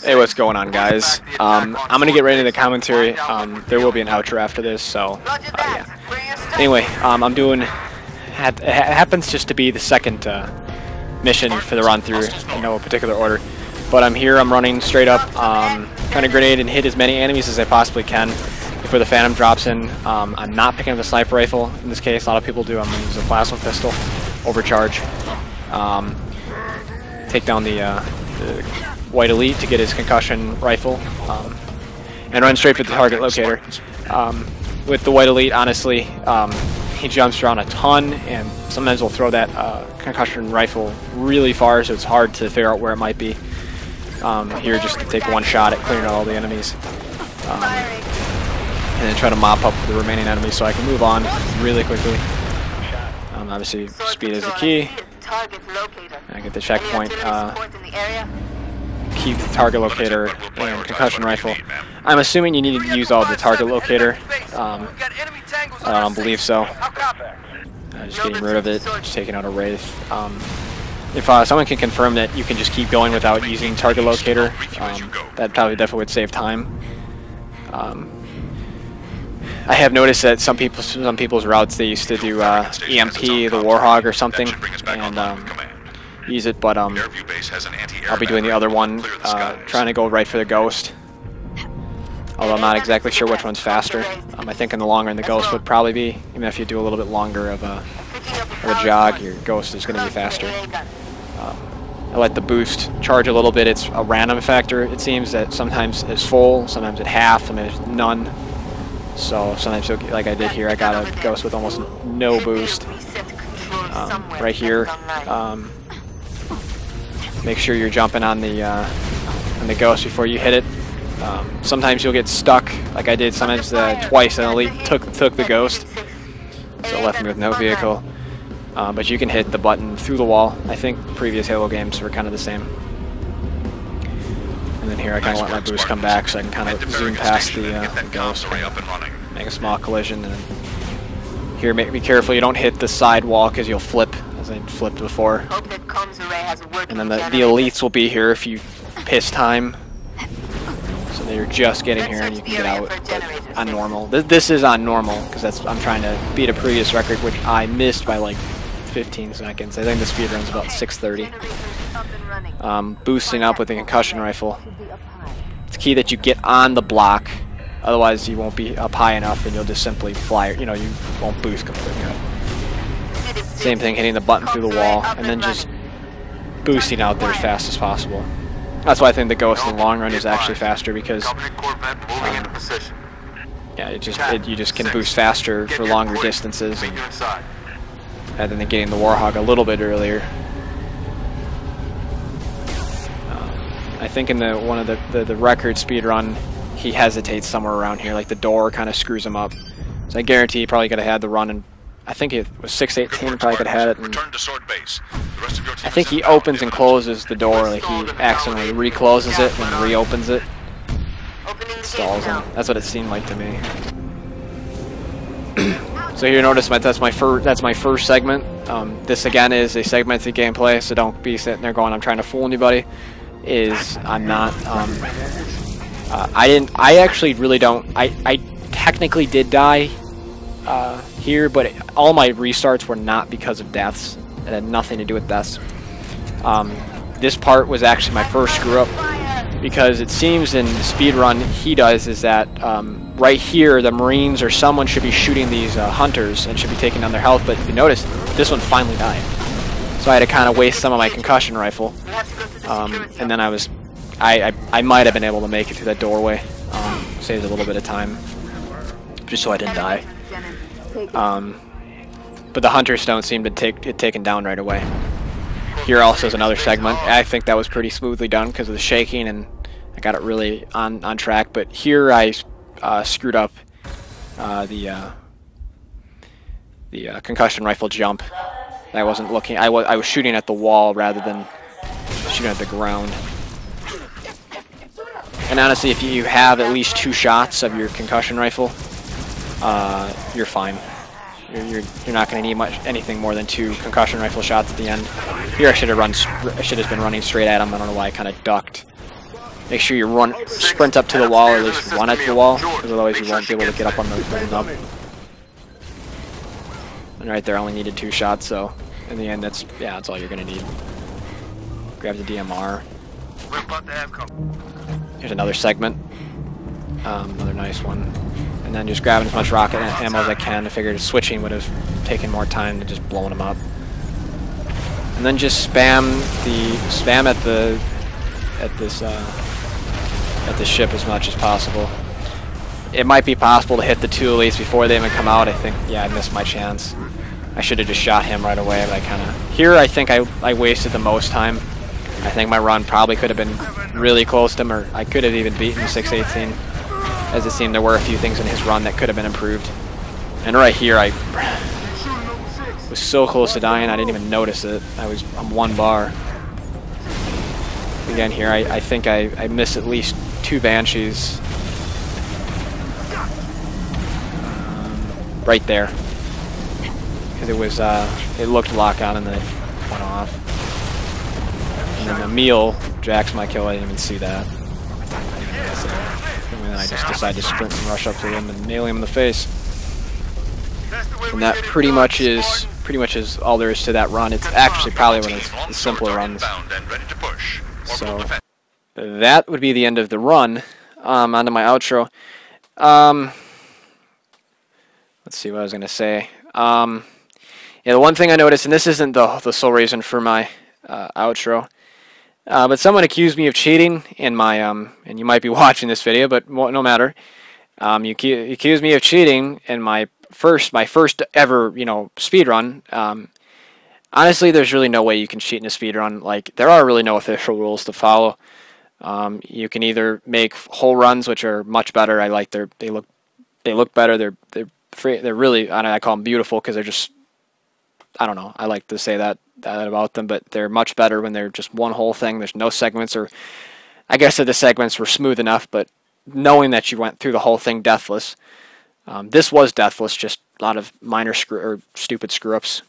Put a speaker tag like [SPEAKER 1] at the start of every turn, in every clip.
[SPEAKER 1] Hey, what's going on, guys? I'm gonna get right into the commentary. There will be an outro after this, so yeah. Anyway, I'm doing. It happens just to be the second mission for the run through in no particular order, but I'm here. I'm running straight up, trying to grenade and hit as many enemies as I possibly can before the Phantom drops in. I'm not picking up the sniper rifle in this case. A lot of people do. I'm gonna use a plasma pistol, overcharge, take down the White Elite to get his concussion rifle, and run straight for the target locator. With the White Elite, honestly, he jumps around a ton, and sometimes we'll throw that concussion rifle really far, so it's hard to figure out where it might be. Here, just to take one shot at clearing out all the enemies, and then try to mop up the remaining enemies so I can move on really quickly. Obviously, speed is the key. I get the checkpoint. Keep the target locator and concussion rifle. I'm assuming you need to use all the target locator. I don't believe so. Just getting rid of it, just taking out a wraith. If someone can confirm that you can just keep going without using target locator, that probably definitely would save time. I have noticed that some people's routes, they used to do EMP, the Warhog or something, and use it, but I'll be doing the other one, trying to go right for the Ghost. Although I'm not exactly sure which one's faster. I think in the long run the Ghost would probably be, even if you do a little bit longer of a jog, your Ghost is going to be faster. I let the boost charge a little bit. It's a random factor, it seems, that sometimes it's full, sometimes at half, sometimes none. So sometimes, like I did here, I got a Ghost with almost no boost. Right here, make sure you're jumping on the Ghost before you hit it. Sometimes you'll get stuck, like I did sometimes twice, and Elite took the Ghost, so it left me with no vehicle. But you can hit the button through the wall. I think previous Halo games were kind of the same. And then here I kind of let my boost come back so I can kind of zoom past the Ghost, make a small collision. And here, be careful you don't hit the side wall because you'll flip, as I flipped before. And then the Elites will be here if you piss time. So they're just getting here and you can get out on normal. This is on normal because I'm trying to beat a previous record, which I missed by like 15 seconds. I think the speed run's about 6:30. Boosting up with the concussion rifle. It's key that you get on the block, otherwise you won't be up high enough and you'll just simply fly. You know, you won't boost completely up. Same thing, hitting the button through the wall and then just boosting out there as fast as possible. That's why I think the Ghost in the long run is actually faster, because yeah, you just can boost faster for longer distances, and rather than getting the Warhog a little bit earlier. I think in one of the record speed run, he hesitates somewhere around here, like the door kind of screws him up. So I guarantee he probably could have had the run, and I think it was 6:18. Probably could have had it. And I think he opens and closes the door, like he accidentally recloses it and reopens it. It stalls him. That's what it seemed like to me. So here, notice that's my first segment. This again is a segmented gameplay, so don't be sitting there going, "I'm trying to fool anybody." I'm not. I actually really don't. I technically did die here, but all my restarts were not because of deaths. It had nothing to do with deaths. This part was actually my first screw up, because it seems in the speed run he does is that right here the Marines or someone should be shooting these hunters and should be taking down their health, but if you notice, this one finally died. So I had to kind of waste some of my concussion rifle, and then I might have been able to make it through that doorway. Saved a little bit of time, just so I didn't die. But the hunters don't seem to get taken down right away. Here also is another segment. I think that was pretty smoothly done because of the shaking, and I got it really on track. But here I screwed up the concussion rifle jump. I wasn't looking. I was shooting at the wall rather than shooting at the ground. And honestly, if you have at least 2 shots of your concussion rifle, you're fine. You're not going to need anything more than 2 concussion rifle shots at the end. Here I should have been running straight at him. I don't know why I kind of ducked. Make sure you sprint up to the wall, or at least run at the wall, because otherwise you won't be able to get up on the nub. And right there, I only needed 2 shots, so in the end, that's all you're gonna need. Grab the DMR. Here's another segment, another nice one, and then just grabbing as much rocket ammo as I can. I figured switching would have taken more time than just blowing them up. And then just spam at the ship as much as possible. It might be possible to hit the 2 elites before they even come out. I think, yeah, I missed my chance. I should have just shot him right away, but I kind of... Here, I think I wasted the most time. I think my run probably could have been really close to him, or I could have even beaten 618. As it seemed, there were a few things in his run that could have been improved. And right here, I was so close to dying, I didn't even notice it. I'm 1 bar. Again, here, I think I missed at least 2 Banshees. Right there. Because it was, it looked lock on and then it went off. And then Emil jacks my kill, I didn't even see that. And then I just decided to sprint and rush up to him and nail him in the face. And that pretty much is all there is to that run. It's actually probably one of the simpler runs. So that would be the end of the run. Onto my outro. Let's see what I was going to say. Yeah, the one thing I noticed, and this isn't the sole reason for my outro, but someone accused me of cheating in my, and you might be watching this video, but no matter. You accused me of cheating in my first ever, speed run. Honestly, there's really no way you can cheat in a speed run. Like, there are really no official rules to follow. You can either make whole runs, which are much better. I like they look better. They're really, I call them beautiful because they're just, I don't know, I like to say that about them, but they're much better when they're just one whole thing. There's no segments, or I guess that the segments were smooth enough, but knowing that you went through the whole thing deathless. This was deathless, just a lot of minor stupid screw-ups.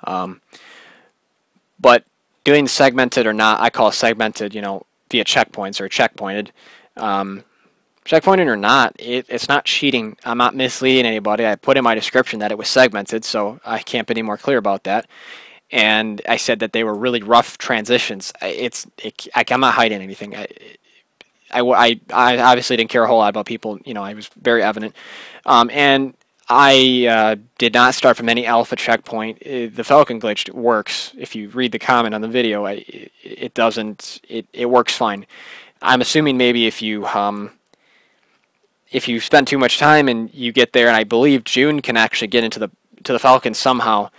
[SPEAKER 1] But doing segmented or not, I call it segmented, via checkpoints or checkpointed. Checkpointed or not, it's not cheating. I'm not misleading anybody. I put in my description that it was segmented, so I can't be any more clear about that. And I said that they were really rough transitions. I'm not hiding anything. I obviously didn't care a whole lot about people. I was very evident. And I did not start from any alpha checkpoint. The Falcon glitch works. If you read the comment on the video, it doesn't. It works fine. I'm assuming maybe if you spend too much time and you get there, and I believe June can actually get into the Falcon somehow,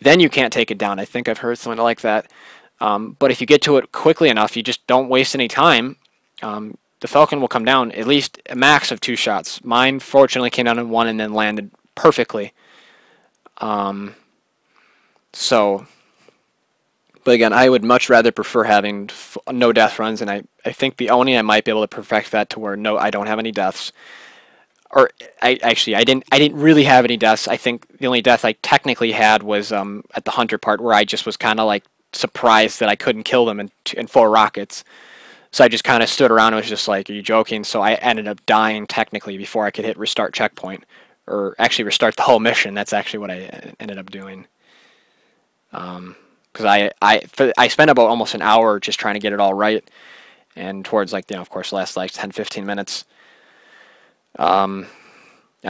[SPEAKER 1] then you can't take it down. I think I've heard something like that. But if you get to it quickly enough, you just don't waste any time. The Falcon will come down at least a max of 2 shots. Mine fortunately came down in 1 and then landed perfectly. But again, I would much rather prefer having no death runs, and I think the Oni I might be able to perfect that to where I don't have any deaths. Or I didn't really have any deaths. I think the only death I technically had was at the Hunter part, where I just was kind of like surprised that I couldn't kill them in 4 rockets. So I just kind of stood around and was just like, are you joking? So I ended up dying technically before I could hit restart checkpoint, or actually restart the whole mission. That's actually what I ended up doing. Because I spent about almost an hour just trying to get it all right, and towards of course the last 10-15 minutes, I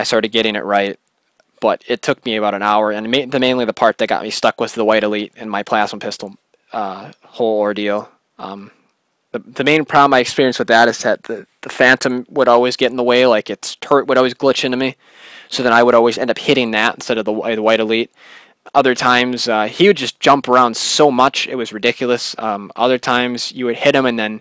[SPEAKER 1] started getting it right, but it took me about an hour, and mainly the part that got me stuck was the white elite and my plasma pistol whole ordeal. The main problem I experienced with that is that the Phantom would always get in the way, like its turret would always glitch into me, so then I would always end up hitting that instead of the white elite. Other times, he would just jump around so much, it was ridiculous. Other times, you would hit him, and then,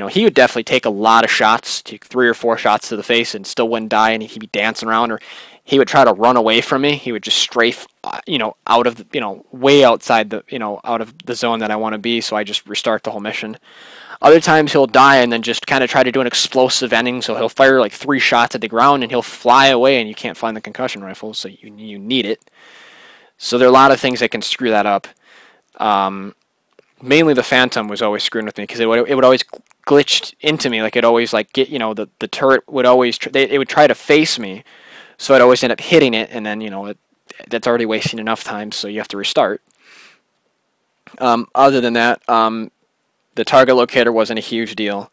[SPEAKER 1] he would definitely take a lot of shots, take 3 or 4 shots to the face, and still wouldn't die, and he'd be dancing around, or he would try to run away from me. He would just strafe, out of the, way outside the, out of the zone that I want to be, so I just restart the whole mission. Other times he'll die and then just kind of try to do an explosive ending, so he'll fire like 3 shots at the ground and he'll fly away, and you can't find the concussion rifle, so you need it. So there are a lot of things that can screw that up. Mainly the Phantom was always screwing with me, because it would always glitched into me. Like it always like get, you know, the turret would always it would try to face me, so I'd always end up hitting it, and then, you know, that's already wasting enough time, so you have to restart. Other than that, the target locator wasn't a huge deal.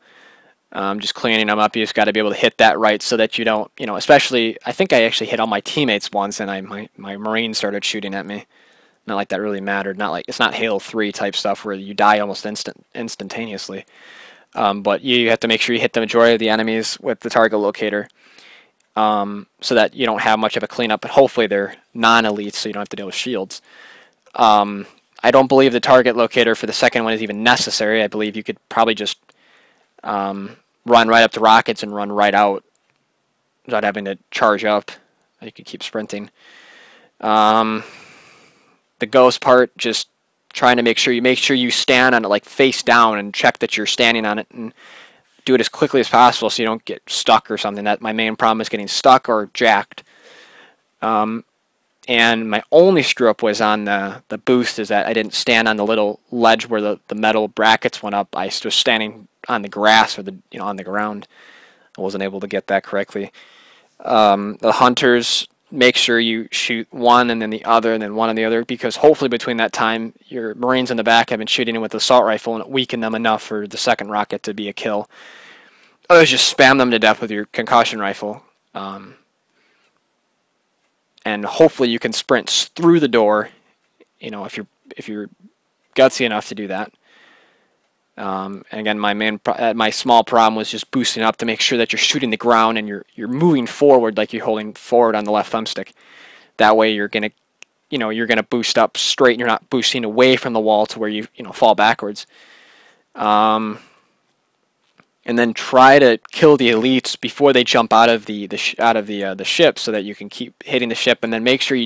[SPEAKER 1] Just cleaning them up, you just got to be able to hit that right so that you don't, you know, especially, I think I actually hit all my teammates once, and my Marine started shooting at me. Not like that really mattered. Not like, it's not Halo 3 type stuff where you die almost instantaneously. But you have to make sure you hit the majority of the enemies with the target locator, so that you don't have much of a cleanup. But hopefully they're non-elites, so you don't have to deal with shields. I don't believe the target locator for the second one is even necessary. I believe you could probably just run right up to rockets and run right out without having to charge up. You could keep sprinting. The ghost part, just trying to make sure you stand on it like face down and check that you're standing on it, and do it as quickly as possible so you don't get stuck or something. That my main problem is getting stuck or jacked. And my only screw up was on the boost, is that I didn't stand on the little ledge where the metal brackets went up. I was standing on the grass, or on the ground. I wasn't able to get that correctly. The hunters, make sure you shoot one and then the other and then one and the other, because hopefully between that time your Marines in the back have been shooting in with the assault rifle and it weakened them enough for the second rocket to be a kill. Otherwise, just spam them to death with your concussion rifle. And hopefully you can sprint through the door, you know, if you're gutsy enough to do that. And again, my small problem was just boosting up to make sure that you're shooting the ground and you're moving forward, like you're holding forward on the left thumbstick. That way you're gonna boost up straight, and you're not boosting away from the wall to where you fall backwards. And then try to kill the elites before they jump out of the ship, so that you can keep hitting the ship, and then make sure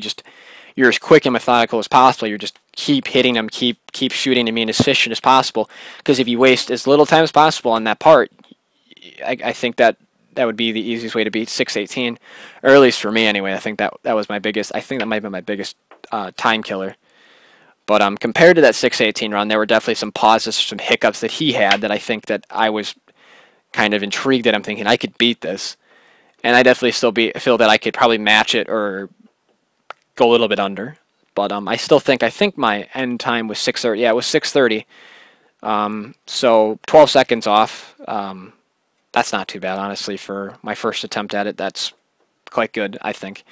[SPEAKER 1] you're as quick and methodical as possible. You're just keep hitting them, keep shooting them, and as efficient as possible. Because if you waste as little time as possible on that part, I think that would be the easiest way to beat 618, or at least for me anyway. I think that was my biggest. I think that might have been my biggest time killer. But compared to that 618 run, there were definitely some pauses, some hiccups that he had that I think that I was kind of intrigued at. I'm thinking I could beat this, and I definitely still feel that I could probably match it or go a little bit under. But I think my end time was 6:30. Yeah, it was 6:30. So 12 seconds off. That's not too bad, honestly, for my first attempt at it. That's quite good, I think.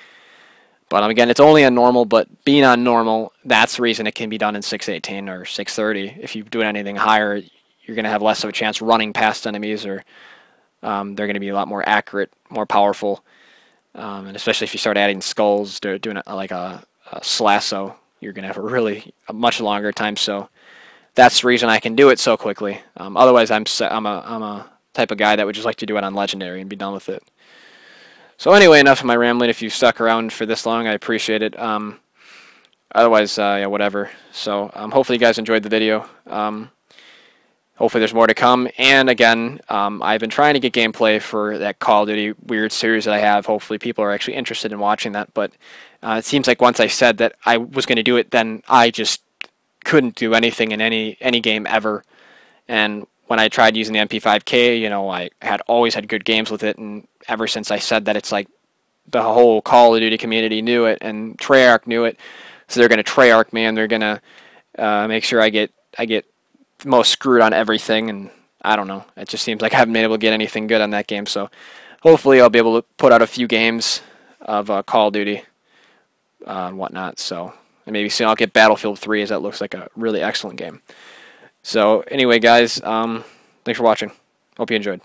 [SPEAKER 1] But again, it's only on normal, but being on normal, that's the reason it can be done in 6:18 or 6:30. If you do anything higher, you're going to have less of a chance running past enemies, or they're going to be a lot more accurate, more powerful. And especially if you start adding skulls, doing it like a slasso, you're going to have a much longer time. So that's the reason I can do it so quickly. Otherwise, I'm a type of guy that would just like to do it on Legendary and be done with it. So anyway, enough of my rambling. If you stuck around for this long, I appreciate it. Otherwise, yeah, whatever. So hopefully you guys enjoyed the video. Hopefully there's more to come. And again, I've been trying to get gameplay for that Call of Duty Weird series that I have. Hopefully people are actually interested in watching that. But it seems like once I said that I was going to do it, then I just couldn't do anything in any game ever. And when I tried using the MP5K, I had always had good games with it. And ever since I said that, it's like the whole Call of Duty community knew it, and Treyarch knew it. So they're going to Treyarch me, and they're going to make sure I get most screwed on everything, and I don't know. It just seems like I haven't been able to get anything good on that game. So hopefully I'll be able to put out a few games of Call of Duty and whatnot. So and maybe soon I'll get Battlefield 3, as that looks like a really excellent game. So anyway, guys, thanks for watching. Hope you enjoyed.